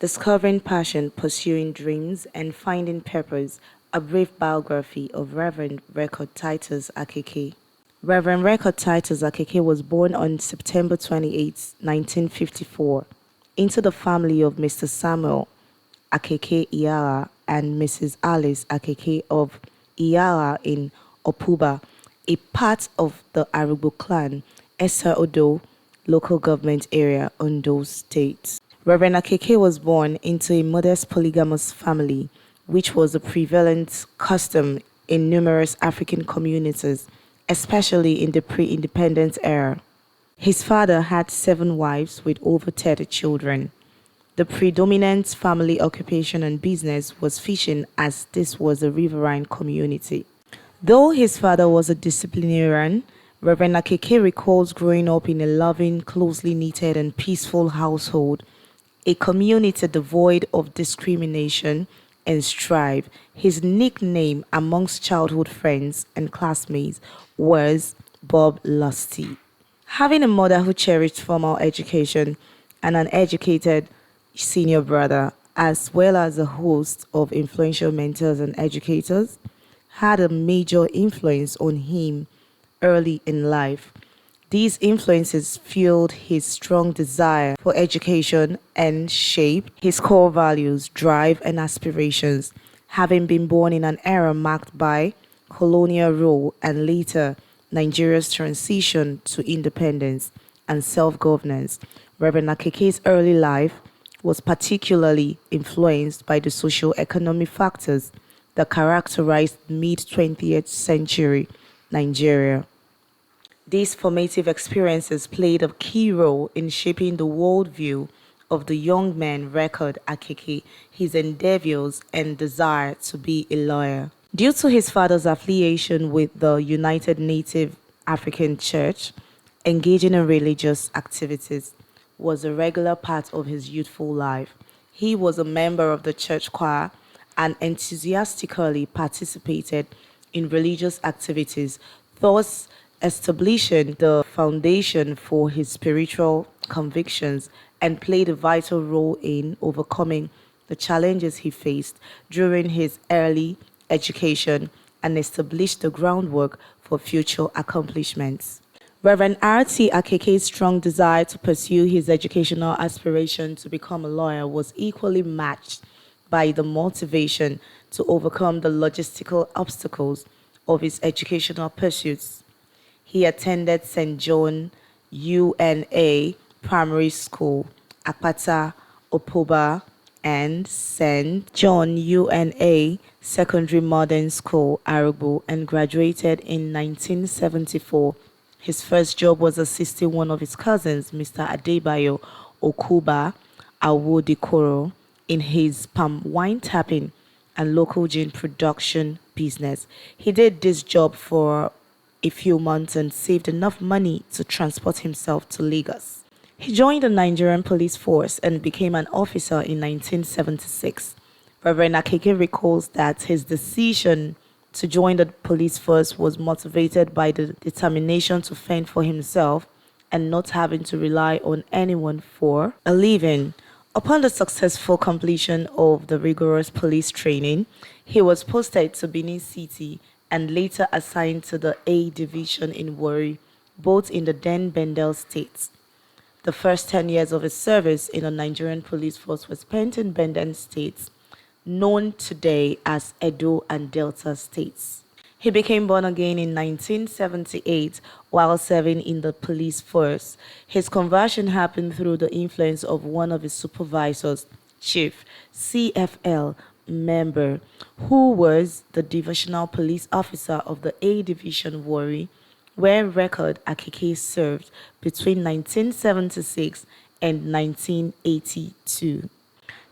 Discovering Passion, Pursuing Dreams, and Finding Purpose, a brief biography of Reverend Record Titus Akeke. Reverend Record Titus Akeke was born on September 28, 1954, into the family of Mr. Samuel Akeke Iyala and Mrs. Alice Akeke of Iyala in Opuba, a part of the Arugbo clan, Esa Odo local government area, Ondo State. Reverend Akeke was born into a modest polygamous family, which was a prevalent custom in numerous African communities, especially in the pre-independence era. His father had 7 wives with over 30 children. The predominant family occupation and business was fishing, as this was a riverine community. Though his father was a disciplinarian, Reverend Akeke recalls growing up in a loving, closely knitted, and peaceful household, a community devoid of discrimination and strife. His nickname amongst childhood friends and classmates was Bob Lusty. Having a mother who cherished formal education and an educated senior brother, as well as a host of influential mentors and educators, had a major influence on him early in life. These influences fueled his strong desire for education and shaped his core values, drive, and aspirations. Having been born in an era marked by colonial rule and later Nigeria's transition to independence and self-governance, Reverend Akeke's early life was particularly influenced by the socio-economic factors that characterized mid-20th century Nigeria. These formative experiences played a key role in shaping the worldview of the young man Record Akeke, his endeavors and desire to be a lawyer. Due to his father's affiliation with the United Native African Church, engaging in religious activities was a regular part of his youthful life. He was a member of the church choir and enthusiastically participated in religious activities, thus establishing the foundation for his spiritual convictions, and played a vital role in overcoming the challenges he faced during his early education and established the groundwork for future accomplishments. Reverend R.T. Akeke's strong desire to pursue his educational aspiration to become a lawyer was equally matched by the motivation to overcome the logistical obstacles of his educational pursuits. He attended St. John UNA Primary School, Akpata, Opoba, and St. John UNA Secondary Modern School, Arugbo, and graduated in 1974. His first job was assisting one of his cousins, Mr. Adebayo Okuba Awodikoro, in his palm wine tapping and local gin production business. He did this job for a few months and saved enough money to transport himself to Lagos. He joined the Nigerian police force and became an officer in 1976. Reverend Akeke recalls that his decision to join the police force was motivated by the determination to fend for himself and not having to rely on anyone for a living. Upon the successful completion of the rigorous police training, he was posted to Benin City and later assigned to the A Division in Warri, both in the then Bendel State. The first 10 years of his service in the Nigerian police force were spent in Benden State, known today as Edo and Delta states. He became born again in 1978 while serving in the police force. His conversion happened through the influence of one of his supervisors, Chief CFL member, who was the divisional police officer of the A Division Warri, where Record Akeke served between 1976 and 1982.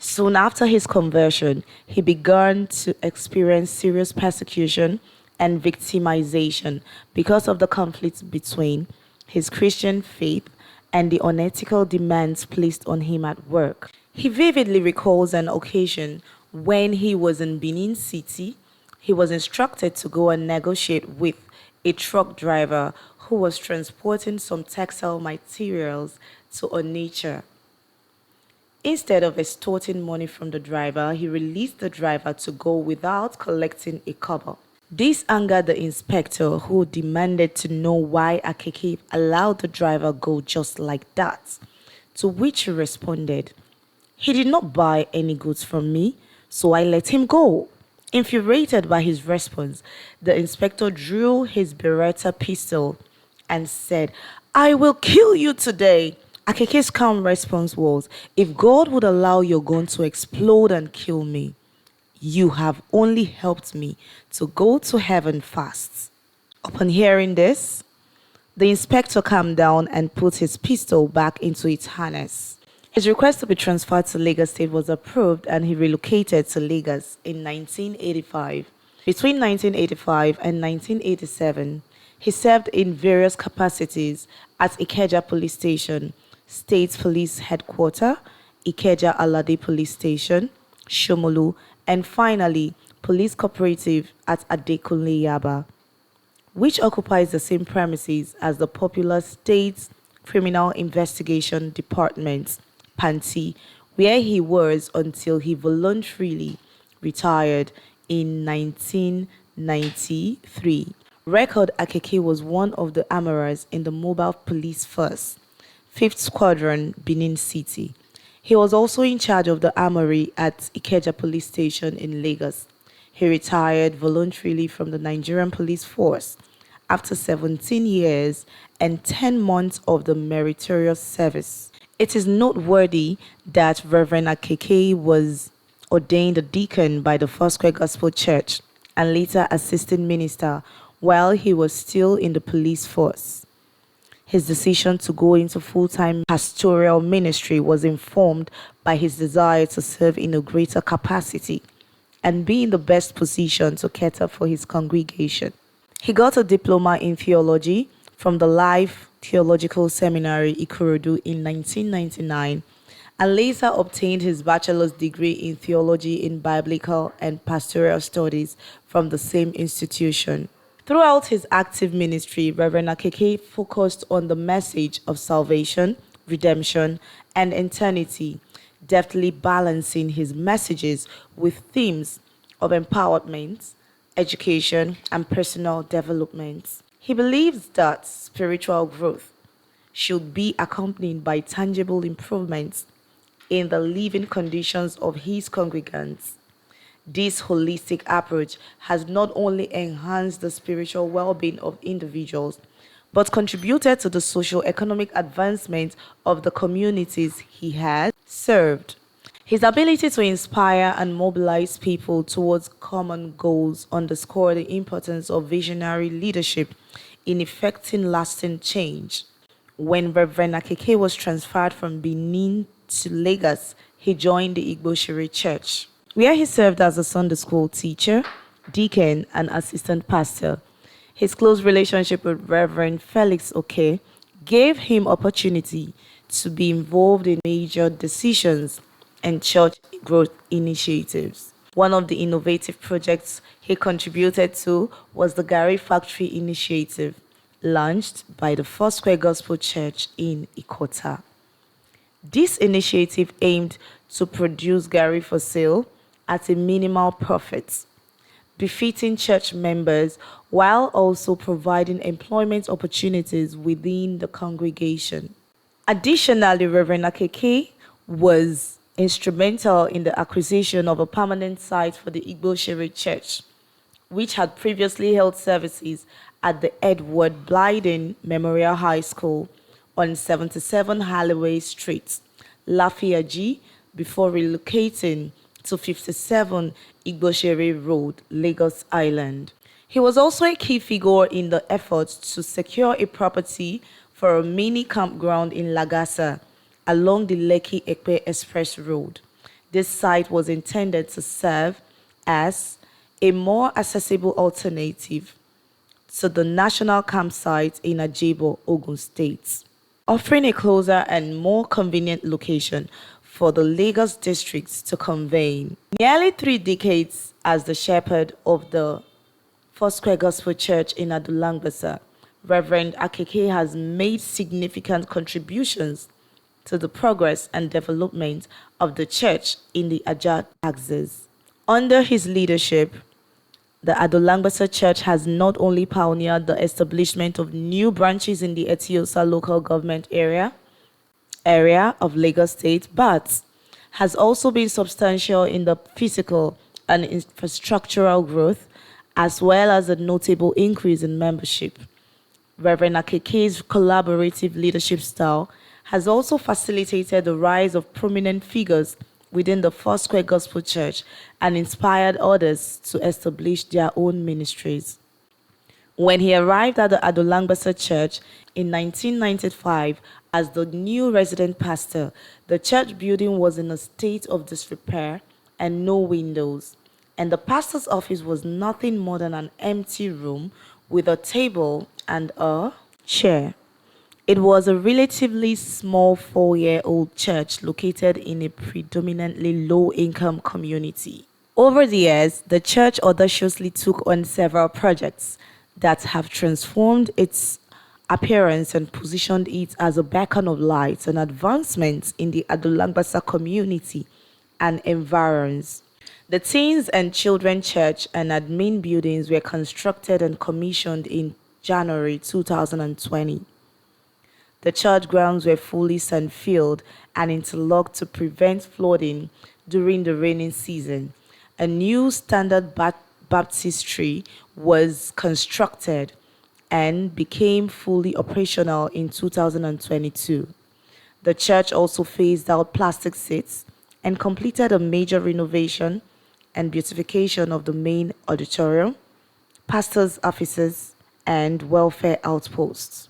Soon after his conversion, he began to experience serious persecution and victimization because of the conflict between his Christian faith and the unethical demands placed on him at work. He vividly recalls an occasion when he was in Benin City. He was instructed to go and negotiate with a truck driver who was transporting some textile materials to Onitsha. Instead of extorting money from the driver, he released the driver to go without collecting a kobo. This angered the inspector, who demanded to know why Akeke allowed the driver go just like that. To which he responded, "He did not buy any goods from me, so I let him go." Infuriated by his response, the inspector drew his Beretta pistol and said, "I will kill you today." Akeke's calm response was, "If God would allow your gun to explode and kill me, you have only helped me to go to heaven fast." Upon hearing this, the inspector calmed down and put his pistol back into its harness. His request to be transferred to Lagos State was approved and he relocated to Lagos in 1985. Between 1985 and 1987, he served in various capacities at Ikeja Police Station, State Police Headquarters, Ikeja Alade Police Station, Shomolu, and finally, Police Cooperative at Adekunle Yaba, which occupies the same premises as the popular State Criminal Investigation Department, PANTI, where he was until he voluntarily retired in 1993. Record Akeke was one of the armorers in the Mobile Police Force, 5th Squadron, Benin City. He was also in charge of the armory at Ikeja Police Station in Lagos. He retired voluntarily from the Nigerian Police Force after 17 years and 10 months of the meritorious service. It is noteworthy that Reverend Akeke was ordained a deacon by the Foursquare Gospel Church and later assistant minister while he was still in the police force. His decision to go into full-time pastoral ministry was informed by his desire to serve in a greater capacity and be in the best position to cater for his congregation. He got a diploma in theology from the Life Theological Seminary, Ikorodu, in 1999 and later obtained his bachelor's degree in theology in biblical and pastoral studies from the same institution. Throughout his active ministry, Reverend Akeke focused on the message of salvation, redemption, and eternity, deftly balancing his messages with themes of empowerment, education, and personal development. He believes that spiritual growth should be accompanied by tangible improvements in the living conditions of his congregants. This holistic approach has not only enhanced the spiritual well-being of individuals, but contributed to the socio-economic advancement of the communities he has served. His ability to inspire and mobilize people towards common goals underscore the importance of visionary leadership in effecting lasting change. When Reverend Akeke was transferred from Benin to Lagos, he joined the Igbo Church, where he served as a Sunday school teacher, deacon, and assistant pastor. His close relationship with Reverend Felix Oke gave him opportunity to be involved in major decisions and church growth initiatives. One of the innovative projects he contributed to was the Gary Factory Initiative, launched by the Foursquare Gospel Church in Ikota. This initiative aimed to produce Gary for sale at a minimal profit, befitting church members while also providing employment opportunities within the congregation. Additionally, Reverend Akeke was instrumental in the acquisition of a permanent site for the Igbo Shere Church, which had previously held services at the Edward Blyden Memorial High School on 77 Holloway Street, Lafayette, before relocating to 57 Igboshere Road, Lagos Island. He was also a key figure in the effort to secure a property for a mini campground in Lagasa along the Lekki-Ekpe Express Road. This site was intended to serve as a more accessible alternative to the national campsite in Ajebo, Ogun State, offering a closer and more convenient location for the Lagos districts to convene. Nearly 3 decades as the shepherd of the Foursquare Gospel Church in Ado-Langbasa, Reverend Akeke has made significant contributions to the progress and development of the church in the Ajah axis. Under his leadership, the Ado-Langbasa Church has not only pioneered the establishment of new branches in the Etiosa local government area of Lagos State, but has also been substantial in the physical and infrastructural growth, as well as a notable increase in membership. Reverend Akeke's collaborative leadership style has also facilitated the rise of prominent figures within the Foursquare Gospel Church and inspired others to establish their own ministries. When he arrived at the Ado-Langbasa Church in 1995 as the new resident pastor, the church building was in a state of disrepair and no windows, and the pastor's office was nothing more than an empty room with a table and a chair. It was a relatively small 4-year-old church located in a predominantly low-income community. Over the years, the church audaciously took on several projects that have transformed its appearance and positioned it as a beacon of light and advancement in the Ado-Langbasa community and environs. The Teens and Children Church and admin buildings were constructed and commissioned in January 2020. The church grounds were fully sand-filled and interlocked to prevent flooding during the rainy season. A new standard baptistry was constructed and became fully operational in 2022. The church also phased out plastic seats and completed a major renovation and beautification of the main auditorium, pastors' offices, and welfare outposts.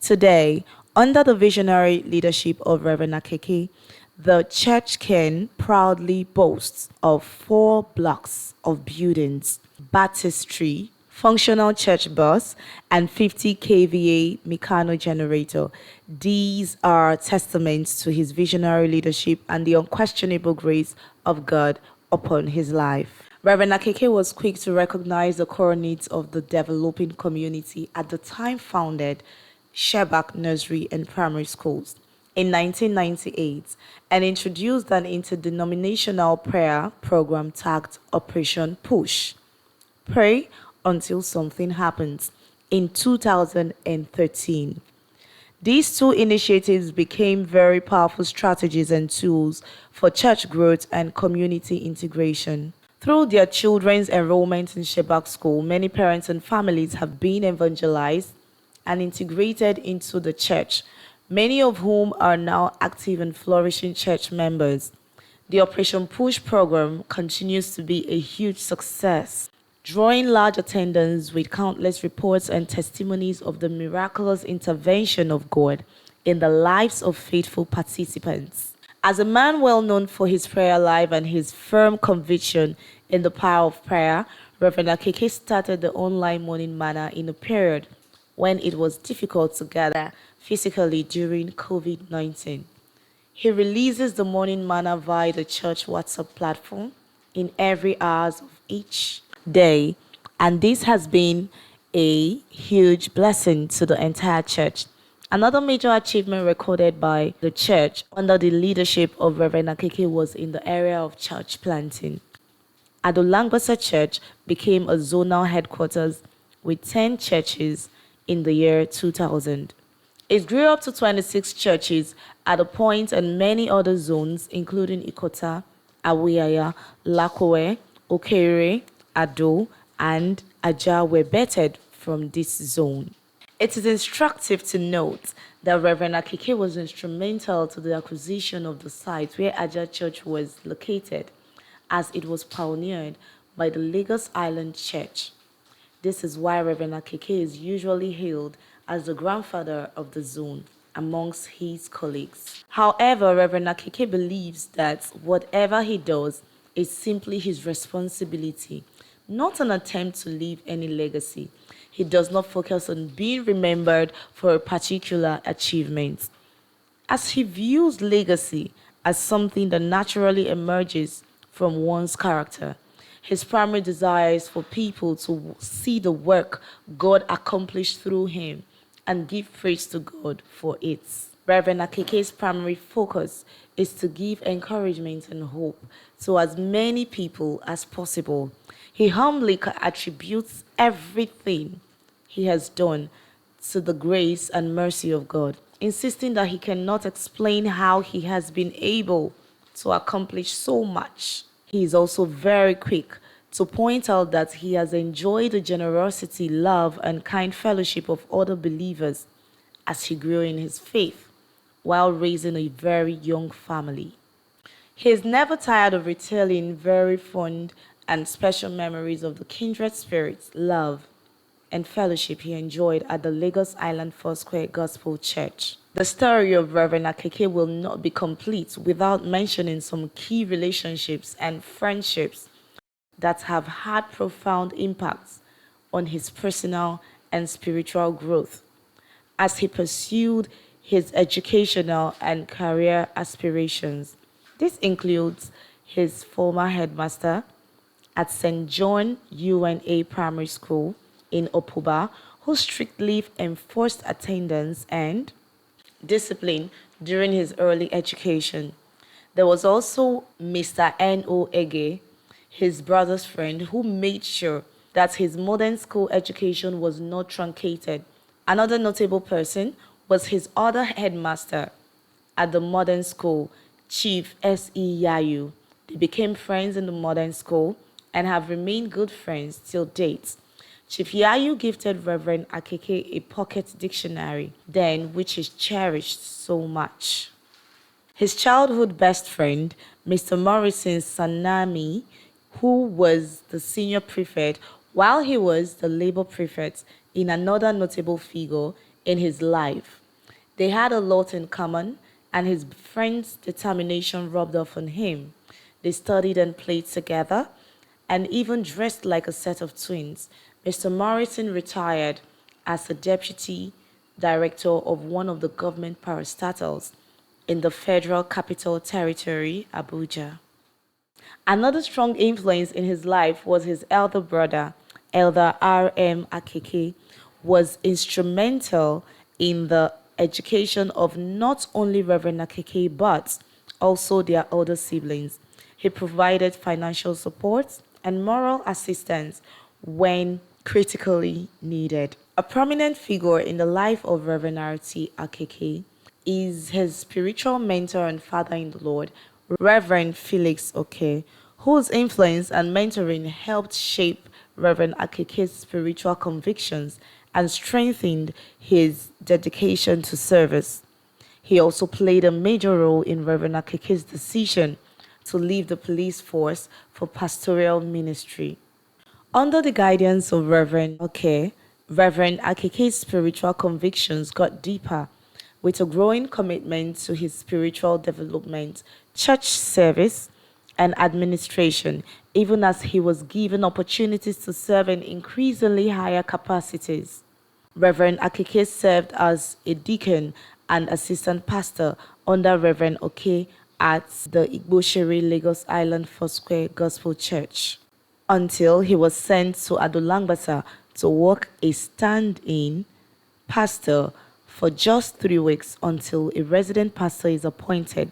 Today, under the visionary leadership of Reverend Akeke, the church can proudly boast of 4 blocks of buildings, baptistry, functional church bus, and 50 kVA Meccano generator. These are testaments to his visionary leadership and the unquestionable grace of God upon his life. Reverend Akeke was quick to recognize the core needs of the developing community at the time founded Shebak Nursery and Primary Schools in 1998 and introduced an interdenominational prayer program tagged Operation Push. Pray until something happens in 2013. These 2 initiatives became very powerful strategies and tools for church growth and community integration. Through their children's enrollment in Shebak School, many parents and families have been evangelized and integrated into the church, many of whom are now active and flourishing church members. The Operation Push program continues to be a huge success, drawing large attendance with countless reports and testimonies of the miraculous intervention of God in the lives of faithful participants. As a man well known for his prayer life and his firm conviction in the power of prayer, Reverend Akeke started the online morning manna in a period when it was difficult to gather physically during COVID-19. He releases the morning manna via the church WhatsApp platform in every hour of each day, and this has been a huge blessing to the entire church. Another major achievement recorded by the church under the leadership of Reverend Akeke was in the area of church planting. Ado-Langbasa Church became a zonal headquarters with 10 churches in the year 2000. It grew up to 26 churches at a point, and many other zones, including Ikota, Awiyaya, Lakowe, Okere, Ado, and Ajah, were bettered from this zone. It is instructive to note that Reverend Akeke was instrumental to the acquisition of the site where Ajah Church was located, as it was pioneered by the Lagos Island Church. This is why Reverend Akeke is usually hailed as the grandfather of the zone amongst his colleagues. However, Reverend Akeke believes that whatever he does is simply his responsibility, not an attempt to leave any legacy. He does not focus on being remembered for a particular achievement, as he views legacy as something that naturally emerges from one's character. His primary desire is for people to see the work God accomplished through him and give praise to God for it. Reverend Akeke's primary focus is to give encouragement and hope to as many people as possible. He humbly attributes everything he has done to the grace and mercy of God, insisting that he cannot explain how he has been able to accomplish so much. He is also very quick to point out that he has enjoyed the generosity, love, and kind fellowship of other believers as he grew in his faith while raising a very young family. He is never tired of retelling very fond and special memories of the kindred spirits, love, and fellowship he enjoyed at the Lagos Island Foursquare Gospel Church. The story of Reverend Akeke will not be complete without mentioning some key relationships and friendships that have had profound impacts on his personal and spiritual growth as he pursued his educational and career aspirations. This includes his former headmaster at St. John UNA Primary School in Opoba, who strictly enforced attendance and discipline during his early education. There was also Mr. N.O. Ege, his brother's friend, who made sure that his modern school education was not truncated. Another notable person was his other headmaster at the modern school, Chief S.E. Yayu. They became friends in the modern school and have remained good friends till date. Chief Yayu gifted Reverend Akeke a pocket dictionary, then which is cherished so much. His childhood best friend, Mr. Morrison Sanami, who was the senior prefect while he was the labor prefect, in another notable figure in his life. They had a lot in common, and his friend's determination rubbed off on him. They studied and played together, and even dressed like a set of twins. Mr. Morrison retired as the deputy director of one of the government parastatals in the Federal Capital Territory, Abuja. Another strong influence in his life was his elder brother, Elder R.M. Akeke, was instrumental in the education of not only Reverend Akeke but also their older siblings. He provided financial support and moral assistance when critically needed. A prominent figure in the life of Reverend R.T. Akeke is his spiritual mentor and father in the Lord, Reverend Felix Oke, whose influence and mentoring helped shape Reverend Akeke's spiritual convictions and strengthened his dedication to service. He also played a major role in Reverend Akeke's decision to leave the police force for pastoral ministry. Under the guidance of Reverend Oke, Reverend Akeke's spiritual convictions got deeper with a growing commitment to his spiritual development, church service, and administration, even as he was given opportunities to serve in increasingly higher capacities. Reverend Akeke served as a deacon and assistant pastor under Reverend Oke at the Igboshere Lagos Island Foursquare Gospel Church until he was sent to Ado-Langbasa to work a stand-in pastor for just 3 weeks until a resident pastor is appointed.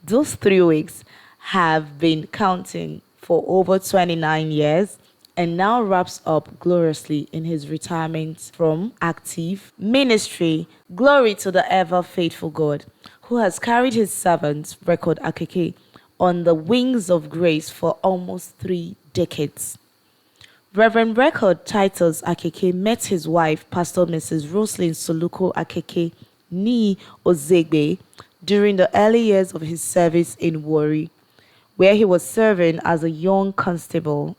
Those 3 weeks have been counting for over 29 years and now wraps up gloriously in his retirement from active ministry. Glory to the ever faithful God who has carried his servant, Record Akeke, on the wings of grace for almost 3 decades. Reverend Record Titus Akeke met his wife, Pastor Mrs. Roslyn Soluko Akeke Ni Ozegbe, during the early years of his service in Warri, where he was serving as a young constable.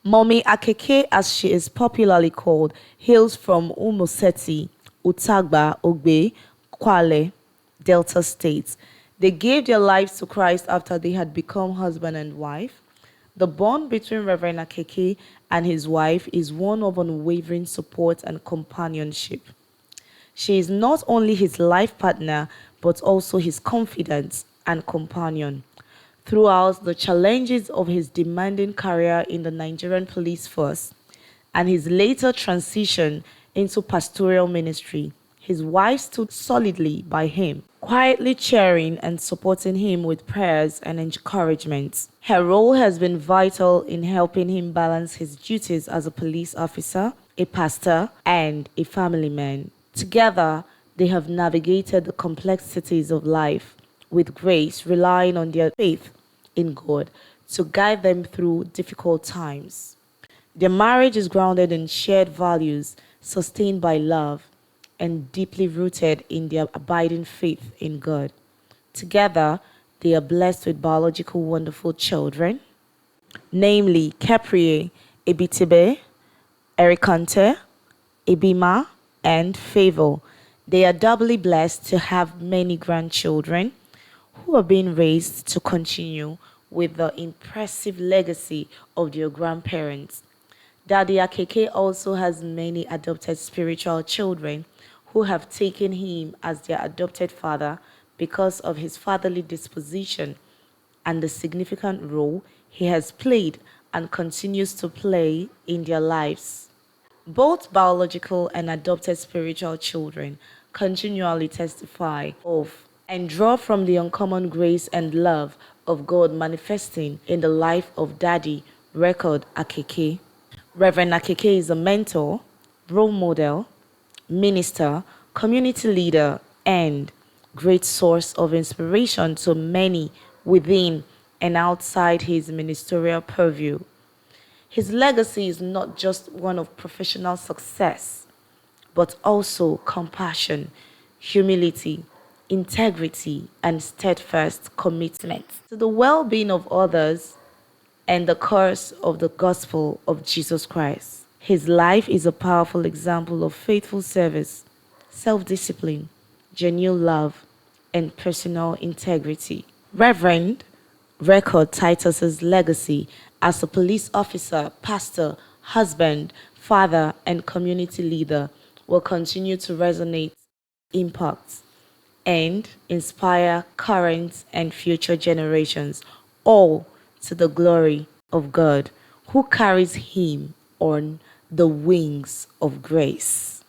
Mommy Akeke, as she is popularly called, hails from Umoseti, Utagba, Ogbe, Kwale, Delta States. They gave their lives to Christ after they had become husband and wife. The bond between Reverend Akeke and his wife is one of unwavering support and companionship. She is not only his life partner, but also his confidant and companion. Throughout the challenges of his demanding career in the Nigerian police force and his later transition into pastoral ministry, His wife stood solidly by him, quietly cheering and supporting him with prayers and encouragement. Her role has been vital in helping him balance his duties as a police officer, a pastor, and a family man. Together, they have navigated the complexities of life with grace, relying on their faith in God to guide them through difficult times. Their marriage is grounded in shared values, sustained by love, and deeply rooted in their abiding faith in God. Together, they are blessed with biological wonderful children, namely Caprie, Ebitibe, Ericante, Ibima, and Favor. They are doubly blessed to have many grandchildren who are being raised to continue with the impressive legacy of their grandparents. Daddy Akeke also has many adopted spiritual children who have taken him as their adopted father because of his fatherly disposition and the significant role he has played and continues to play in their lives. Both biological and adopted spiritual children continually testify of and draw from the uncommon grace and love of God manifesting in the life of Daddy Record Akeke. Reverend Akeke is a mentor, role model, minister, community leader, and great source of inspiration to many within and outside his ministerial purview. His legacy is not just one of professional success, but also compassion, humility, integrity, and steadfast commitment to the well being of others and the cause of the gospel of Jesus Christ. His life is a powerful example of faithful service, self discipline, genuine love, and personal integrity. Reverend Record Titus's legacy as a police officer, pastor, husband, father, and community leader will continue to resonate, impact, and inspire current and future generations, all to the glory of God, who carries him on the wings of grace.